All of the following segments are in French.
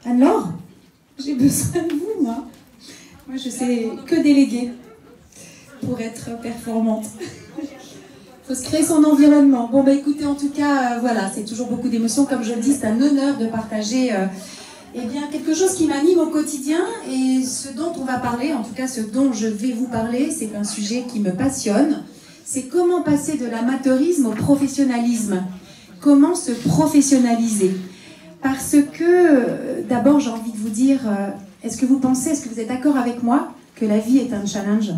Alors, j'ai besoin de vous, moi. Moi, je sais que déléguer pour être performante. Il faut se créer son environnement. Bon, bah écoutez, en tout cas, voilà, c'est toujours beaucoup d'émotions. Comme je le dis, c'est un honneur de partager eh bien, quelque chose qui m'anime au quotidien. Et ce dont on va parler, en tout cas ce dont je vais vous parler, c'est un sujet qui me passionne. C'est comment passer de l'amateurisme au professionnalisme. Comment se professionnaliser. Parce que, d'abord, j'ai envie de vous dire, est-ce que vous êtes d'accord avec moi que la vie est un challenge ?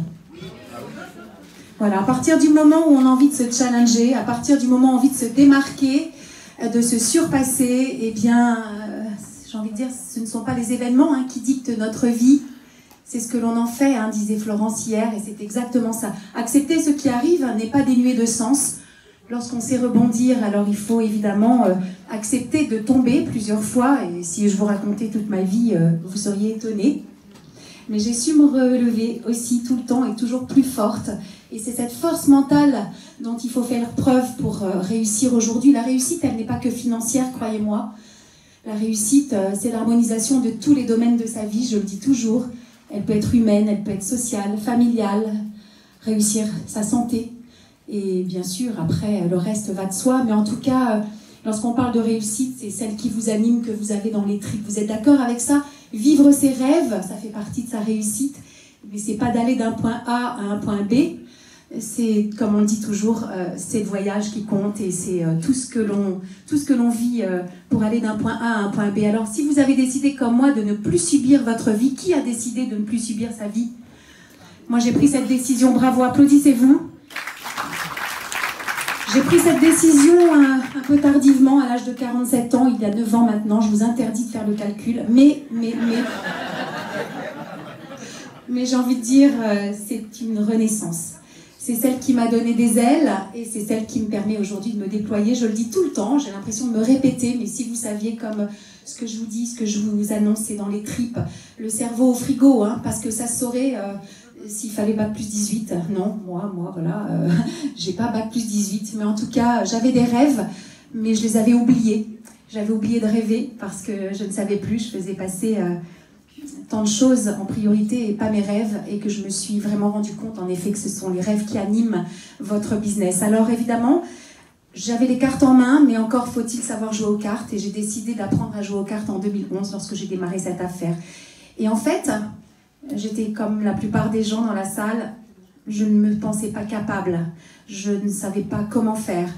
Voilà, à partir du moment où on a envie de se challenger, à partir du moment où on a envie de se démarquer, de se surpasser, eh bien, j'ai envie de dire, ce ne sont pas les événements qui dictent notre vie, c'est ce que l'on en fait, disait Florence hier, et c'est exactement ça. Accepter ce qui arrive n'est pas dénué de sens. Lorsqu'on sait rebondir, alors il faut évidemment accepter de tomber plusieurs fois, et si je vous racontais toute ma vie, vous seriez étonnés. Mais j'ai su me relever aussi tout le temps et toujours plus forte. Et c'est cette force mentale dont il faut faire preuve pour réussir aujourd'hui. La réussite, elle n'est pas que financière, croyez-moi. La réussite, c'est l'harmonisation de tous les domaines de sa vie, je le dis toujours. Elle peut être humaine, elle peut être sociale, familiale, réussir sa santé. Et bien sûr, après, le reste va de soi. Mais en tout cas, lorsqu'on parle de réussite, c'est celle qui vous anime, que vous avez dans les tripes. Vous êtes d'accord avec ça ? Vivre ses rêves, ça fait partie de sa réussite. Mais c'est pas d'aller d'un point A à un point B. C'est, comme on dit toujours, c'est le voyage qui compte et c'est tout ce que l'on vit pour aller d'un point A à un point B. Alors, si vous avez décidé, comme moi, de ne plus subir votre vie, qui a décidé de ne plus subir sa vie ? Moi, j'ai pris cette décision. Bravo, applaudissez-vous. J'ai pris cette décision un peu tardivement, à l'âge de 47 ans, il y a 9 ans maintenant. Je vous interdis de faire le calcul. Mais j'ai envie de dire, c'est une renaissance. C'est celle qui m'a donné des ailes et c'est celle qui me permet aujourd'hui de me déployer. Je le dis tout le temps, j'ai l'impression de me répéter, mais si vous saviez comme ce que je vous dis, ce que je vous annonce, c'est dans les tripes, le cerveau au frigo, parce que ça se saurait... s'il fallait bac plus 18, non, moi, voilà, j'ai pas bac plus 18, mais en tout cas, j'avais des rêves, mais je les avais oubliés. J'avais oublié de rêver parce que je ne savais plus, je faisais passer tant de choses en priorité et pas mes rêves, et que je me suis vraiment rendu compte, en effet, que ce sont les rêves qui animent votre business. Alors évidemment, j'avais les cartes en main, mais encore faut-il savoir jouer aux cartes, et j'ai décidé d'apprendre à jouer aux cartes en 2011 lorsque j'ai démarré cette affaire. Et en fait... j'étais comme la plupart des gens dans la salle, je ne me pensais pas capable, je ne savais pas comment faire,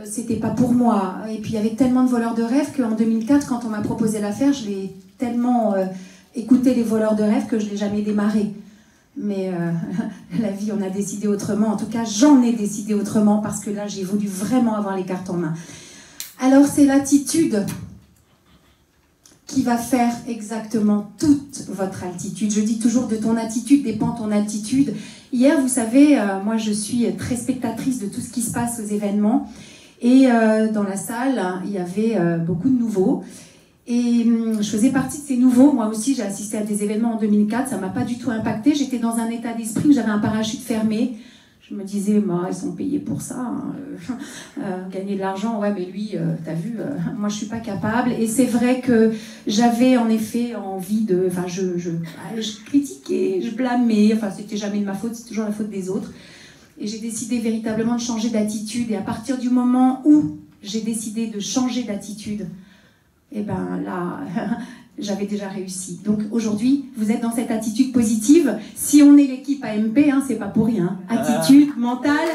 c'était pas pour moi. Et puis il y avait tellement de voleurs de rêve qu'en 2004, quand on m'a proposé l'affaire, je l'ai tellement écouté les voleurs de rêve que je ne l'ai jamais démarré. Mais la vie, on a décidé autrement. En tout cas, j'en ai décidé autrement parce que là, j'ai voulu vraiment avoir les cartes en main. Alors c'est l'attitude qui va faire exactement toute votre altitude. Je dis toujours, de ton attitude dépend ton altitude. Hier, vous savez, moi je suis très spectatrice de tout ce qui se passe aux événements. Et dans la salle, il y avait beaucoup de nouveaux. Et je faisais partie de ces nouveaux. Moi aussi, j'ai assisté à des événements en 2004. Ça ne m'a pas du tout impacté. J'étais dans un état d'esprit où j'avais un parachute fermé. Je me disais, ils sont payés pour ça, gagner de l'argent, ouais, mais lui, t'as vu, moi je suis pas capable. Et c'est vrai que j'avais en effet envie de, je critiquais, je blâmais, c'était jamais de ma faute, c'est toujours la faute des autres. Et j'ai décidé véritablement de changer d'attitude. Et à partir du moment où j'ai décidé de changer d'attitude, et ben là, j'avais déjà réussi. Donc aujourd'hui, vous êtes dans cette attitude positive. Si on est l'équipe AMP, c'est pas pour rien. Attitude mentale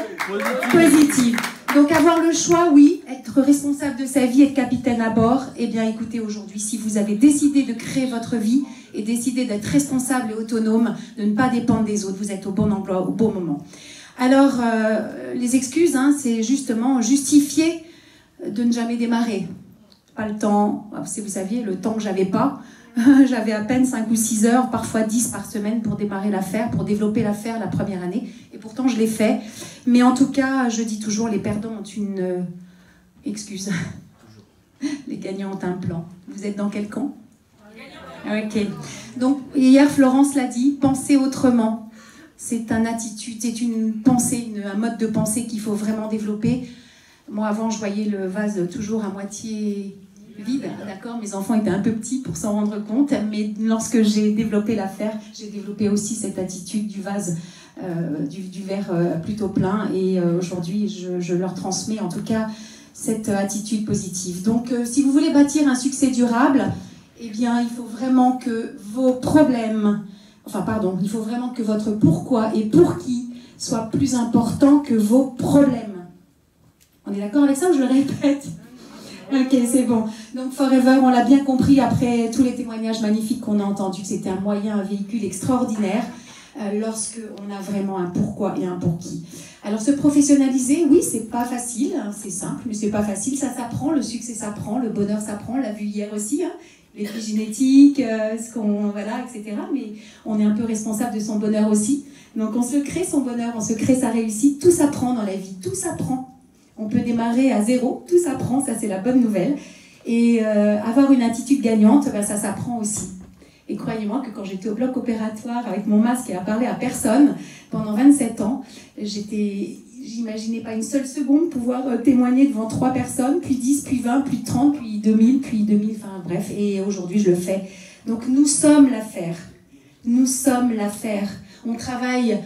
positive. Donc avoir le choix, oui, être responsable de sa vie, être capitaine à bord. Eh bien écoutez, aujourd'hui, si vous avez décidé de créer votre vie et décidé d'être responsable et autonome, de ne pas dépendre des autres, vous êtes au bon endroit, au bon moment. Alors, les excuses, c'est justement justifier de ne jamais démarrer. Pas le temps, si vous saviez, le temps que j'avais pas. J'avais à peine 5 ou 6 heures, parfois 10 par semaine pour démarrer l'affaire, pour développer l'affaire la première année. Et pourtant, je l'ai fait. Mais en tout cas, je dis toujours, les perdants ont une excuse. Les gagnants ont un plan. Vous êtes dans quel camp ? Ok. Donc, hier, Florence l'a dit, penser autrement. C'est une attitude, c'est une pensée, un mode de pensée qu'il faut vraiment développer. Moi, avant, je voyais le vase toujours à moitié vide, d'accord, mes enfants étaient un peu petits pour s'en rendre compte, mais lorsque j'ai développé l'affaire, j'ai développé aussi cette attitude du vase, du verre plutôt plein, et aujourd'hui je leur transmets en tout cas cette attitude positive. Donc si vous voulez bâtir un succès durable, eh bien il faut vraiment que vos problèmes, il faut vraiment que votre pourquoi et pour qui soit plus important que vos problèmes. On est d'accord avec ça ou je le répète? Ok, c'est bon. Donc Forever, on l'a bien compris après tous les témoignages magnifiques qu'on a entendus, que c'était un moyen, un véhicule extraordinaire lorsque on a vraiment un pourquoi et un pour qui. Alors se professionnaliser, oui, c'est pas facile, hein, c'est simple, mais c'est pas facile, ça s'apprend, le succès s'apprend, le bonheur s'apprend, on l'a vu hier aussi, hein, l'épigénétique, voilà, etc. Mais on est un peu responsable de son bonheur aussi. Donc on se crée son bonheur, on se crée sa réussite, tout s'apprend dans la vie, tout s'apprend. On peut démarrer à zéro, tout s'apprend, ça c'est la bonne nouvelle. Et avoir une attitude gagnante, ben, ça s'apprend aussi. Et croyez-moi que quand j'étais au bloc opératoire avec mon masque et à parler à personne pendant 27 ans, j'imaginais pas une seule seconde pouvoir témoigner devant 3 personnes, puis 10, puis 20, puis 30, puis 2000, enfin bref, et aujourd'hui je le fais. Donc nous sommes l'affaire. Nous sommes l'affaire. On travaille,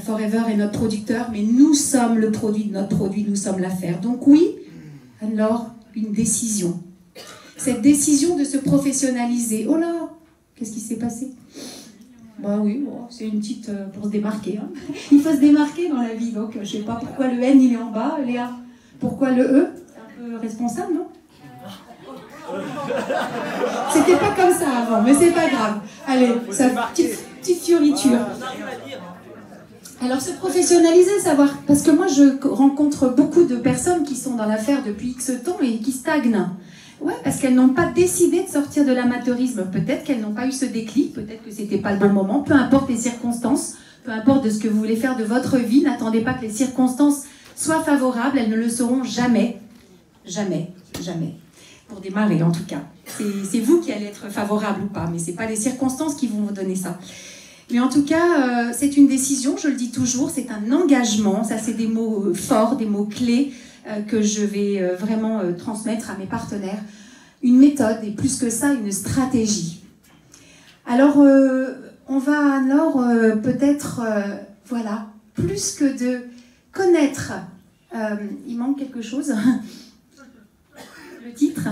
Forever est notre producteur, mais nous sommes le produit de notre produit, nous sommes l'affaire. Donc oui, alors une décision. Cette décision de se professionnaliser. Oh là, qu'est-ce qui s'est passé? Bah oui, bon, c'est une petite pour se démarquer. Hein. Il faut se démarquer dans la vie, donc je sais pas pourquoi le N il est en bas, Léa. Pourquoi le E? C'est un peu responsable, non? C'était pas comme ça avant, mais c'est pas grave. Allez, ça petite fioriture. Alors se professionnaliser, savoir, parce que moi je rencontre beaucoup de personnes qui sont dans l'affaire depuis X temps et qui stagnent. Ouais, parce qu'elles n'ont pas décidé de sortir de l'amateurisme. Peut-être qu'elles n'ont pas eu ce déclic, peut-être que c'était pas le bon moment, peu importe les circonstances, peu importe de ce que vous voulez faire de votre vie, n'attendez pas que les circonstances soient favorables, elles ne le seront jamais. Jamais, jamais. Pour démarrer en tout cas. C'est vous qui allez être favorable ou pas, mais c'est pas les circonstances qui vont vous donner ça. Mais en tout cas, c'est une décision, je le dis toujours, c'est un engagement, ça c'est des mots forts, des mots clés que je vais vraiment transmettre à mes partenaires. Une méthode et plus que ça, une stratégie. Alors, on va alors peut-être, voilà, plus que de connaître, il manque quelque chose, le titre.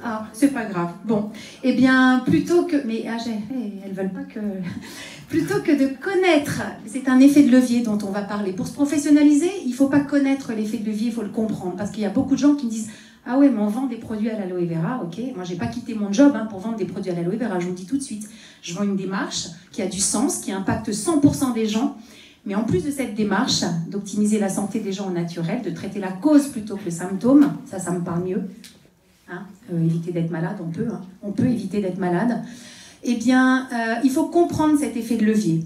Ah, c'est pas grave. Bon, eh bien, plutôt que... Mais elles veulent pas que... Plutôt que de connaître, c'est un effet de levier dont on va parler. Pour se professionnaliser, il ne faut pas connaître l'effet de levier, il faut le comprendre. Parce qu'il y a beaucoup de gens qui me disent « Ah ouais, mais on vend des produits à l'aloe vera, ok. Moi, j'ai pas quitté mon job pour vendre des produits à l'aloe vera, je vous le dis tout de suite. Je vends une démarche qui a du sens, qui impacte 100% des gens. Mais en plus de cette démarche, d'optimiser la santé des gens au naturel, de traiter la cause plutôt que le symptôme, ça me parle mieux. Hein, éviter d'être malade, on peut éviter d'être malade. Eh bien, il faut comprendre cet effet de levier.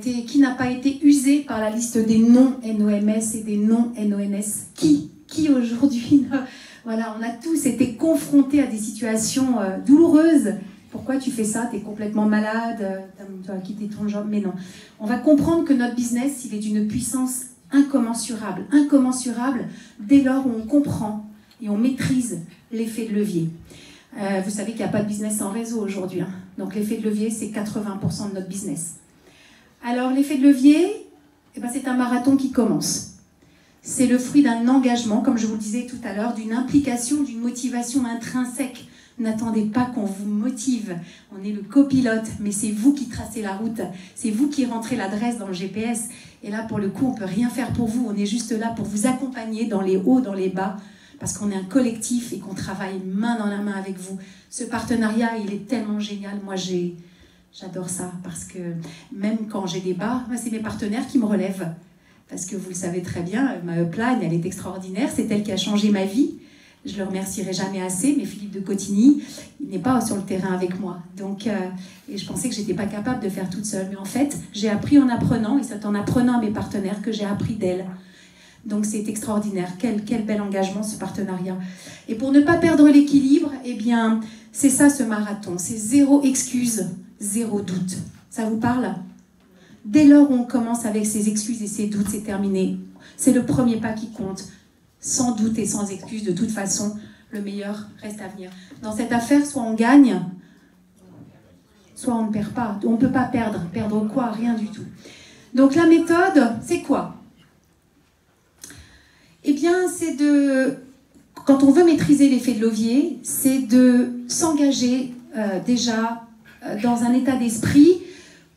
Qui n'a pas été usé par la liste des non-NOMS et des non-NONS? Qui aujourd'hui, voilà, on a tous été confrontés à des situations douloureuses. Pourquoi tu fais ça? Tu es complètement malade, tu as quitté ton job. Mais non, on va comprendre que notre business, il est d'une puissance incommensurable. Incommensurable dès lors où on comprend et on maîtrise l'effet de levier. Vous savez qu'il n'y a pas de business sans réseau aujourd'hui. Hein. Donc l'effet de levier, c'est 80% de notre business. Alors l'effet de levier, c'est un marathon qui commence. C'est le fruit d'un engagement, comme je vous le disais tout à l'heure, d'une implication, d'une motivation intrinsèque. N'attendez pas qu'on vous motive. On est le copilote, mais c'est vous qui tracez la route. C'est vous qui rentrez l'adresse dans le GPS. Et là, pour le coup, on ne peut rien faire pour vous. On est juste là pour vous accompagner dans les hauts, dans les bas, parce qu'on est un collectif et qu'on travaille main dans la main avec vous. Ce partenariat, il est tellement génial. Moi, j'adore ça, parce que même quand j'ai des bas, c'est mes partenaires qui me relèvent. Parce que vous le savez très bien, ma upline, elle est extraordinaire. C'est elle qui a changé ma vie. Je ne le remercierai jamais assez, mais Philippe de Cotigny, il n'est pas sur le terrain avec moi. Donc, et je pensais que je n'étais pas capable de faire toute seule. Mais en fait, j'ai appris en apprenant, et c'est en apprenant à mes partenaires que j'ai appris d'elle. Donc c'est extraordinaire. Quel bel engagement, ce partenariat. Et pour ne pas perdre l'équilibre, eh bien, c'est ça ce marathon. C'est 0 excuse, 0 doute. Ça vous parle? Dès lors où on commence avec ses excuses et ses doutes, c'est terminé. C'est le premier pas qui compte. sans doute et sans excuse. De toute façon, le meilleur reste à venir. Dans cette affaire, soit on gagne, soit on ne perd pas. On ne peut pas perdre. Perdre quoi? Rien du tout. Donc la méthode, c'est quoi? Eh bien, c'est de... Quand on veut maîtriser l'effet de levier, c'est de s'engager déjà dans un état d'esprit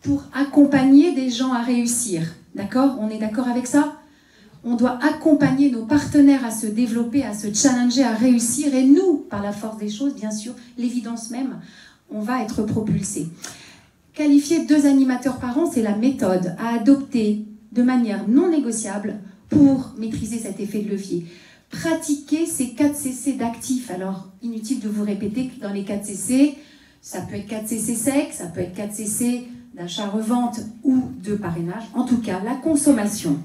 pour accompagner des gens à réussir. D'accord? On est d'accord avec ça? On doit accompagner nos partenaires à se développer, à se challenger, à réussir. Et nous, par la force des choses, bien sûr, l'évidence même, on va être propulsés. Qualifier 2 animateurs par an, c'est la méthode à adopter de manière non négociable pour maîtriser cet effet de levier. Pratiquer ces 4 CC d'actifs. Alors, inutile de vous répéter que dans les 4 CC, ça peut être 4 CC sec, ça peut être 4 CC d'achat-revente ou de parrainage. En tout cas, la consommation,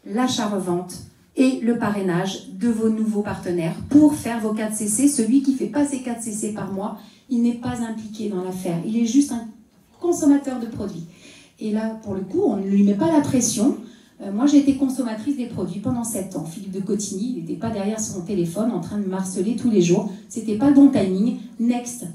l'achat-revente et le parrainage de vos nouveaux partenaires pour faire vos 4 CC. Celui qui ne fait pas ses 4 CC par mois, il n'est pas impliqué dans l'affaire. Il est juste un consommateur de produits. Et là, pour le coup, on ne lui met pas la pression. Moi, j'ai été consommatrice des produits pendant 7 ans. Philippe de Cotigny, il n'était pas derrière son téléphone en train de me harceler tous les jours. C'était pas le bon timing. Next.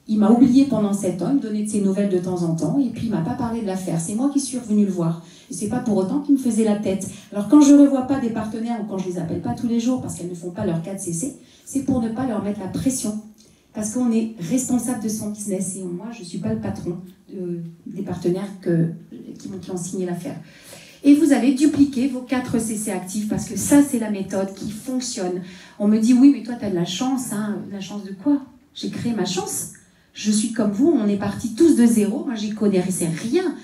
Il m'a oublié pendant 7 ans, il me donnait de ses nouvelles de temps en temps, et puis il m'a pas parlé de l'affaire. C'est moi qui suis revenue le voir. Et c'est pas pour autant qu'il me faisait la tête. Alors quand je revois pas des partenaires, ou quand je les appelle pas tous les jours parce qu'elles ne font pas leur 4 CC, c'est pour ne pas leur mettre la pression. Parce qu'on est responsable de son business. Et moi, je suis pas le patron des partenaires qui ont signé l'affaire. Et vous allez dupliquer vos 4 CC actifs parce que ça, c'est la méthode qui fonctionne. On me dit, oui, mais toi, tu as de la chance. Hein. La chance de quoi? J'ai créé ma chance. Je suis comme vous, on est partis tous de zéro. Moi, j'y connaissais rien.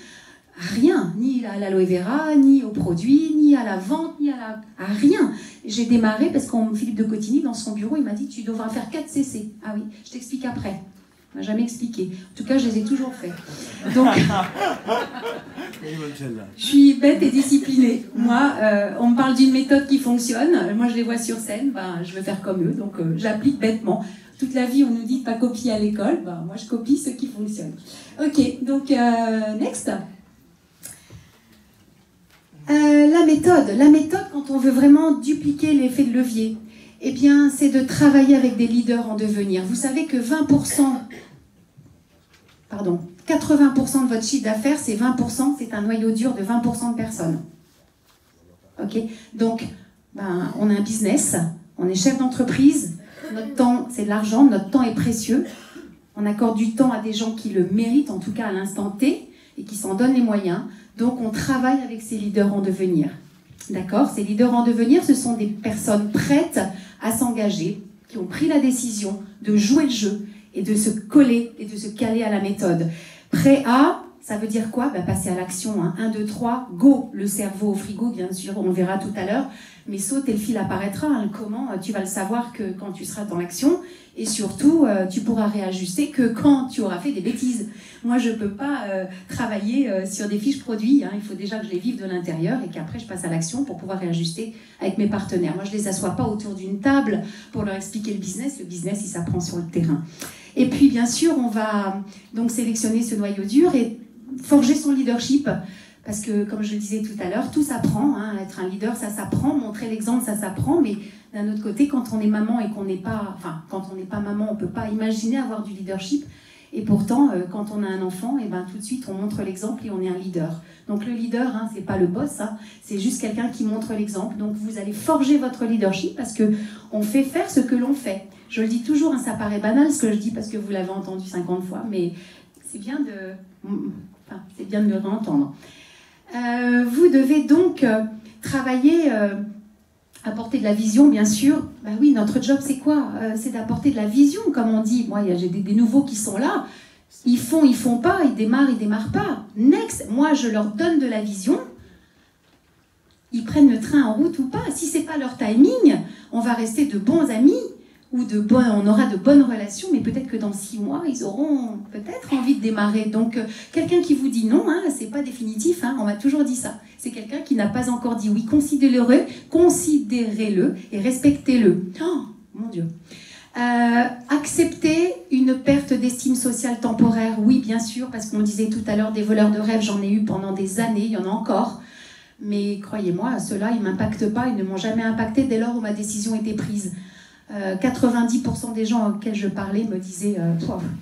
Ni à l'aloe vera, ni aux produits, ni à la vente, ni à rien. J'ai démarré parce que Philippe de Cotigny, dans son bureau, il m'a dit, tu devras faire 4 CC. Ah oui, je t'explique après. Il m'a jamais expliqué. En tout cas, je les ai toujours faits. Donc, je suis bête et disciplinée. Moi, on me parle d'une méthode qui fonctionne. Moi, je les vois sur scène. Ben, je veux faire comme eux. Donc, j'applique bêtement. Toute la vie, on nous dit de pas copier à l'école. Ben, moi, je copie ce qui fonctionne. Ok, donc, next. La méthode, quand on veut vraiment dupliquer l'effet de levier, eh bien, c'est de travailler avec des leaders en devenir. Vous savez que 80% de votre chiffre d'affaires, c'est 20%, c'est un noyau dur de 20% de personnes. Ok? Donc, ben, on a un business, on est chef d'entreprise, notre temps, c'est de l'argent, notre temps est précieux. On accorde du temps à des gens qui le méritent, en tout cas à l'instant T, et qui s'en donnent les moyens. Donc, on travaille avec ces leaders en devenir. D'accord? Ces leaders en devenir, ce sont des personnes prêtes à s'engager, qui ont pris la décision de jouer le jeu et de se coller et de se caler à la méthode. Prêt à, ça veut dire quoi? Ben, passer à l'action. Hein. 1, 2, 3, go. Le cerveau au frigo, bien sûr, on le verra tout à l'heure. Mais saute et le fil apparaîtra. Hein. Comment? Tu vas le savoir que quand tu seras dans l'action. Et surtout, tu pourras réajuster que quand tu auras fait des bêtises. Moi, je ne peux pas travailler sur des fiches produits. Hein. Il faut déjà que je les vive de l'intérieur et qu'après, je passe à l'action pour pouvoir réajuster avec mes partenaires. Moi, je ne les assois pas autour d'une table pour leur expliquer le business. Le business, il s'apprend sur le terrain. Et puis, bien sûr, on va donc sélectionner ce noyau dur et forger son leadership. Parce que, comme je le disais tout à l'heure, tout s'apprend. Hein. Être un leader, ça s'apprend. Montrer l'exemple, ça s'apprend. Mais d'un autre côté, quand on est maman et qu'on n'est pas... Enfin, quand on n'est pas maman, on ne peut pas imaginer avoir du leadership. Et pourtant, quand on a un enfant, et ben, tout de suite, on montre l'exemple et on est un leader. Donc le leader, hein, c'est pas le boss, hein, c'est juste quelqu'un qui montre l'exemple. Donc vous allez forger votre leadership parce qu'on fait faire ce que l'on fait. Je le dis toujours, hein, ça paraît banal ce que je dis parce que vous l'avez entendu 50 fois, mais c'est bien de le réentendre. Vous devez donc travailler, apporter de la vision, bien sûr. Ben oui, notre job, c'est quoi? C'est d'apporter de la vision, comme on dit. Moi, j'ai des nouveaux qui sont là. Ils font pas, ils démarrent pas. Next, moi, je leur donne de la vision. Ils prennent le train en route ou pas. Si c'est pas leur timing, on va rester de bons amis. On aura de bonnes relations, mais peut-être que dans 6 mois, ils auront peut-être envie de démarrer. Donc, quelqu'un qui vous dit non, hein, c'est pas définitif, hein, on m'a toujours dit ça. C'est quelqu'un qui n'a pas encore dit oui. Considérez-le et respectez-le. Oh, mon Dieu. Accepter une perte d'estime sociale temporaire, oui, bien sûr, parce qu'on disait tout à l'heure des voleurs de rêves, j'en ai eu pendant des années, il y en a encore. Mais croyez-moi, ceux-là, ils ne m'impactent pas, ils ne m'ont jamais impacté dès lors où ma décision était prise. 90% des gens auxquels je parlais me disaient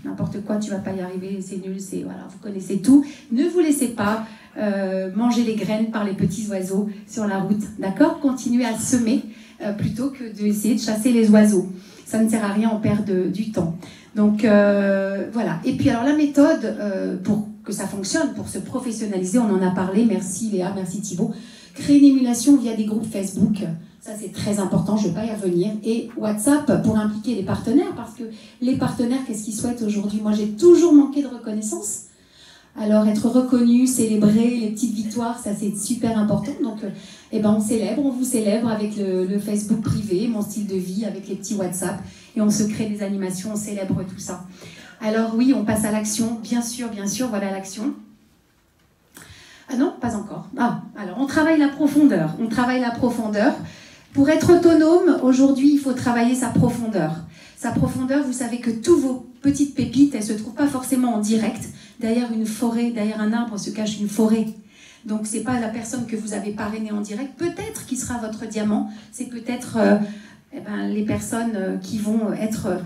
n'importe quoi, tu vas pas y arriver, c'est nul, voilà, vous connaissez tout. Ne vous laissez pas manger les graines par les petits oiseaux sur la route, d'accord? Continuez à semer plutôt que d'essayer de chasser les oiseaux. Ça ne sert à rien, on perd du temps. Donc voilà. Et puis alors la méthode pour que ça fonctionne, pour se professionnaliser, on en a parlé, merci Léa, merci Thibaut. Créer une émulation via des groupes Facebook, ça c'est très important, je ne vais pas y revenir. Et WhatsApp pour impliquer les partenaires, parce que les partenaires, qu'est-ce qu'ils souhaitent aujourd'hui? Moi j'ai toujours manqué de reconnaissance. Alors être reconnu, célébrer les petites victoires, ça c'est super important. Donc on célèbre, on vous célèbre avec le Facebook privé, mon style de vie, avec les petits WhatsApp. Et on se crée des animations, on célèbre tout ça. Alors oui, on passe à l'action, bien sûr, voilà l'action. Ah non, pas encore. Alors on travaille la profondeur. Pour être autonome, aujourd'hui, il faut travailler sa profondeur. Sa profondeur, vous savez que tous vos petites pépites, elles ne se trouvent pas forcément en direct. Derrière une forêt, derrière un arbre se cache une forêt. Donc, ce n'est pas la personne que vous avez parrainée en direct. Peut-être qui sera votre diamant. C'est peut-être les personnes qui vont être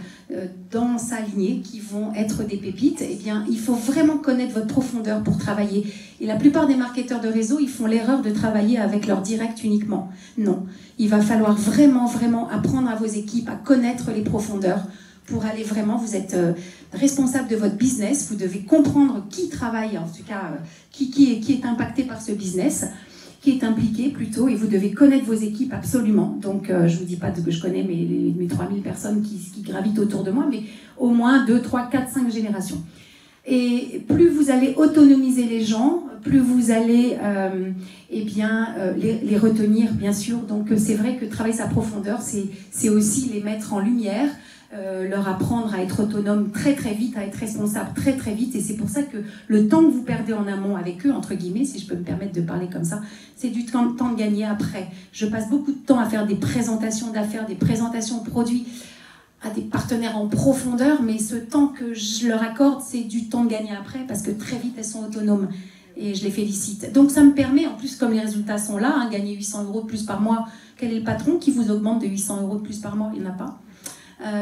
dans sa lignée, qui vont être des pépites. Eh bien, il faut vraiment connaître votre profondeur pour travailler. Et la plupart des marketeurs de réseau, ils font l'erreur de travailler avec leur direct uniquement. Non, il va falloir vraiment apprendre à vos équipes à connaître les profondeurs pour aller vraiment, vous êtes responsable de votre business, vous devez comprendre qui travaille, en tout cas, qui est impacté par ce business, qui est impliqué plutôt, et vous devez connaître vos équipes absolument. Donc, je ne vous dis pas que je connais mes 3000 personnes qui gravitent autour de moi, mais au moins 2, 3, 4, 5 générations. Et plus vous allez autonomiser les gens, plus vous allez les retenir, bien sûr. Donc, c'est vrai que travailler sa profondeur, c'est aussi les mettre en lumière, leur apprendre à être autonome très vite, à être responsable très vite, et c'est pour ça que le temps que vous perdez en amont avec eux, entre guillemets, si je peux me permettre de parler comme ça, c'est du temps de gagner après. Je passe beaucoup de temps à faire des présentations d'affaires, des présentations de produits à des partenaires en profondeur, mais ce temps que je leur accorde, c'est du temps de gagner après, parce que très vite elles sont autonomes, et je les félicite. Donc ça me permet, en plus comme les résultats sont là, gagner 800 € de plus par mois, quel est le patron qui vous augmente de 800 € de plus par mois? Il n'y en a pas.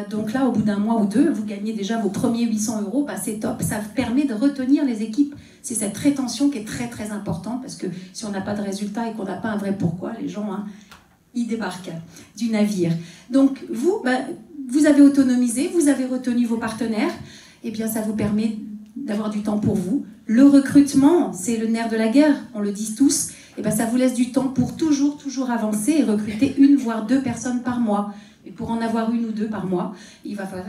Donc là, au bout d'un mois ou deux, vous gagnez déjà vos premiers 800 €, c'est top. Ça permet de retenir les équipes. C'est cette rétention qui est très importante, parce que si on n'a pas de résultat et qu'on n'a pas un vrai pourquoi, les gens, ils débarquent du navire. Donc vous avez autonomisé, vous avez retenu vos partenaires, et bien ça vous permet d'avoir du temps pour vous. Le recrutement, c'est le nerf de la guerre, on le dit tous, et bien ça vous laisse du temps pour toujours avancer et recruter 1 voire 2 personnes par mois. Et pour en avoir 1 ou 2 par mois, il va falloir,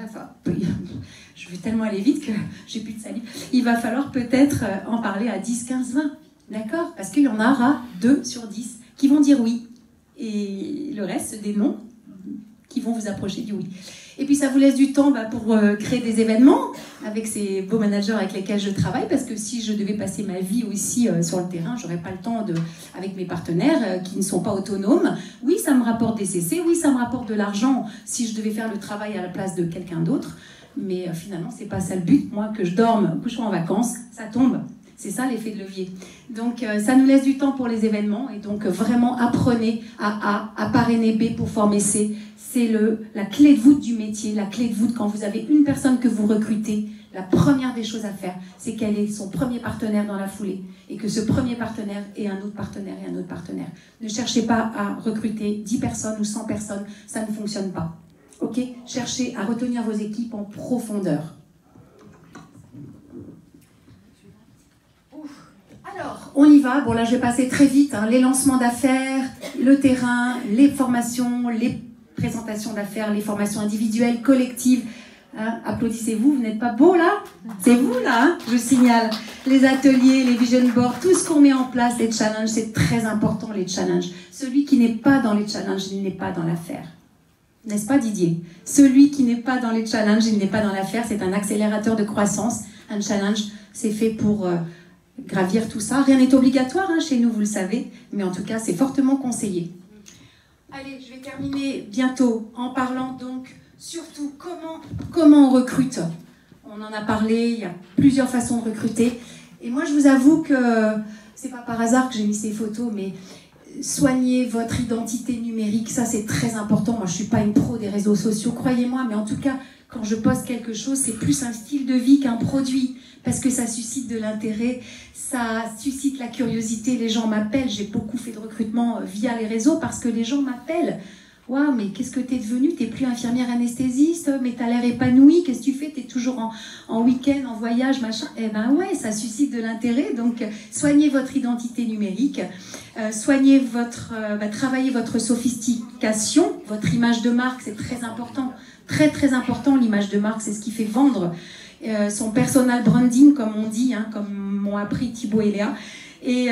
je vais tellement aller vite que j'ai plus de salive, il va falloir peut-être en parler à 10, 15, 20, d'accord? Parce qu'il y en aura 2 sur 10 qui vont dire oui, et le reste des non qui vont vous approcher du oui. Et puis ça vous laisse du temps pour créer des événements avec ces beaux managers avec lesquels je travaille, parce que si je devais passer ma vie aussi sur le terrain, j'aurais pas le temps avec mes partenaires qui ne sont pas autonomes. Oui, ça me rapporte des CC, oui, ça me rapporte de l'argent si je devais faire le travail à la place de quelqu'un d'autre, mais finalement c'est pas ça le but. Moi, que je dorme, que je sois en vacances, ça tombe. C'est ça l'effet de levier. Donc ça nous laisse du temps pour les événements, et donc vraiment apprenez à A, à parrainer B pour former C. C'est la clé de voûte du métier, la clé de voûte quand vous avez une personne que vous recrutez. La première des choses à faire, c'est qu'elle ait son premier partenaire dans la foulée, et que ce premier partenaire ait un autre partenaire et un autre partenaire. Ne cherchez pas à recruter 10 personnes ou 100 personnes, ça ne fonctionne pas. Ok? Cherchez à retenir vos équipes en profondeur. Alors, on y va. Bon, là, je vais passer très vite. Les lancements d'affaires, le terrain, les formations, les présentations d'affaires, les formations individuelles, collectives. Applaudissez-vous, vous n'êtes pas beaux là? C'est vous là, je signale. Les ateliers, les vision boards, tout ce qu'on met en place, les challenges, c'est très important les challenges. Celui qui n'est pas dans les challenges, il n'est pas dans l'affaire. N'est-ce pas Didier? Celui qui n'est pas dans les challenges, il n'est pas dans l'affaire, c'est un accélérateur de croissance. Un challenge, c'est fait pour gravir tout ça. Rien n'est obligatoire chez nous, vous le savez, mais en tout cas, c'est fortement conseillé. Allez, je vais terminer bientôt en parlant donc surtout comment on recrute. On en a parlé, il y a plusieurs façons de recruter. Et moi, je vous avoue que c'est pas par hasard que j'ai mis ces photos, mais soignez votre identité numérique, ça c'est très important. Moi je suis pas une pro des réseaux sociaux, croyez-moi, mais en tout cas, quand je poste quelque chose, c'est plus un style de vie qu'un produit, parce que ça suscite de l'intérêt, ça suscite la curiosité, les gens m'appellent, j'ai beaucoup fait de recrutement via les réseaux, parce que les gens m'appellent. Waouh, mais qu'est-ce que t'es devenue? T'es plus infirmière anesthésiste, mais t'as l'air épanouie, qu'est-ce que tu fais? T'es toujours en week-end, en voyage, machin. Eh ben ouais, ça suscite de l'intérêt, donc soignez votre identité numérique, soignez travaillez votre sophistication, votre image de marque, c'est très important. Très très important, l'image de marque, c'est ce qui fait vendre son personal branding, comme on dit, hein, comme m'ont appris Thibaut et Léa, et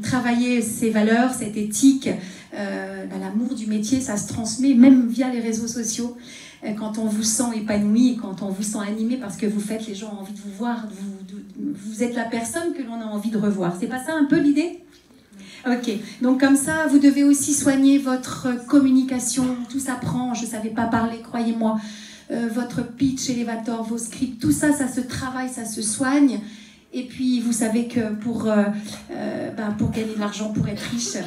travailler ses valeurs, cette éthique, l'amour du métier, ça se transmet même via les réseaux sociaux, quand on vous sent épanoui, quand on vous sent animé, parce que vous faites, les gens ont envie de vous voir, vous êtes la personne que l'on a envie de revoir. C'est pas ça un peu l'idée ? Ok, donc comme ça, vous devez aussi soigner votre communication, tout s'apprend, je ne savais pas parler, croyez-moi, votre pitch elevator, vos scripts, tout ça, ça se travaille, ça se soigne, et puis vous savez que pour gagner de l'argent, pour être riche,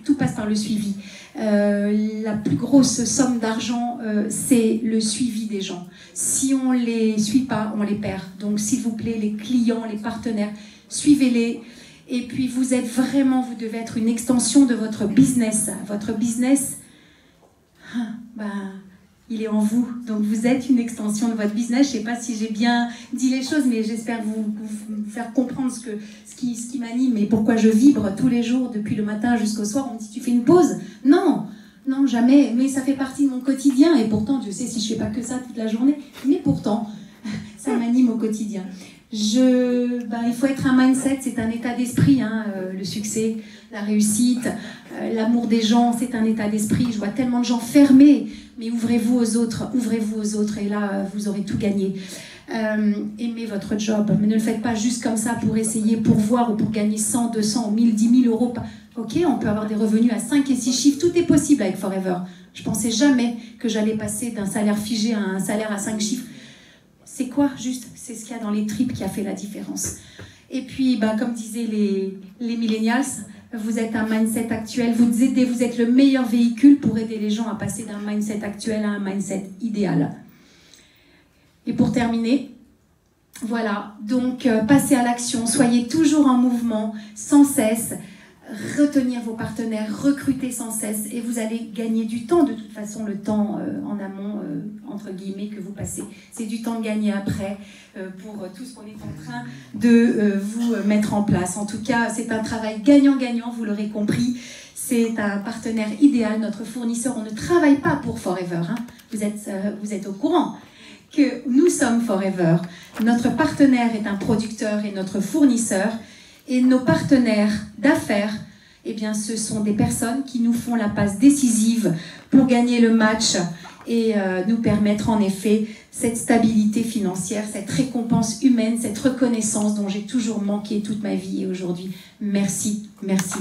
tout passe par le suivi. La plus grosse somme d'argent, c'est le suivi des gens. Si on ne les suit pas, on les perd. Donc s'il vous plaît, les clients, les partenaires, suivez-les. Et puis vous devez être une extension de votre business. Votre business, il est en vous. Donc vous êtes une extension de votre business. Je ne sais pas si j'ai bien dit les choses, mais j'espère vous faire comprendre ce qui m'anime et pourquoi je vibre tous les jours, depuis le matin jusqu'au soir. On me dit, tu fais une pause? Non, jamais. Mais ça fait partie de mon quotidien. Et pourtant, Dieu sait si je ne fais pas que ça toute la journée. Mais pourtant, ça m'anime au quotidien. Il faut être un mindset, c'est un état d'esprit, hein, le succès, la réussite, l'amour des gens, c'est un état d'esprit. Je vois tellement de gens fermés, mais ouvrez-vous aux autres, et là, vous aurez tout gagné. Aimez votre job, mais ne le faites pas juste comme ça pour essayer, pour voir ou pour gagner 100, 200, 1000, 10 000 euros. Ok, on peut avoir des revenus à 5 et 6 chiffres, tout est possible avec Forever. Je pensais jamais que j'allais passer d'un salaire figé à un salaire à 5 chiffres. C'est quoi, juste? C'est ce qu'il y a dans les tripes qui a fait la différence. Et puis, comme disaient les millennials, vous êtes un mindset actuel, vous êtes le meilleur véhicule pour aider les gens à passer d'un mindset actuel à un mindset idéal. Et pour terminer, voilà, donc passez à l'action, soyez toujours en mouvement, sans cesse, retenir vos partenaires, recruter sans cesse, et vous allez gagner du temps. De toute façon, le temps en amont, entre guillemets, que vous passez, c'est du temps de gagner après pour tout ce qu'on est en train de vous mettre en place. En tout cas, c'est un travail gagnant-gagnant, vous l'aurez compris. C'est un partenaire idéal, notre fournisseur. On ne travaille pas pour Forever, hein. Vous êtes au courant que nous sommes Forever. Notre partenaire est un producteur et notre fournisseur. Et nos partenaires d'affaires, eh bien, ce sont des personnes qui nous font la passe décisive pour gagner le match et nous permettre en effet cette stabilité financière, cette récompense humaine, cette reconnaissance dont j'ai toujours manqué toute ma vie. Et aujourd'hui, merci à vous. Merci.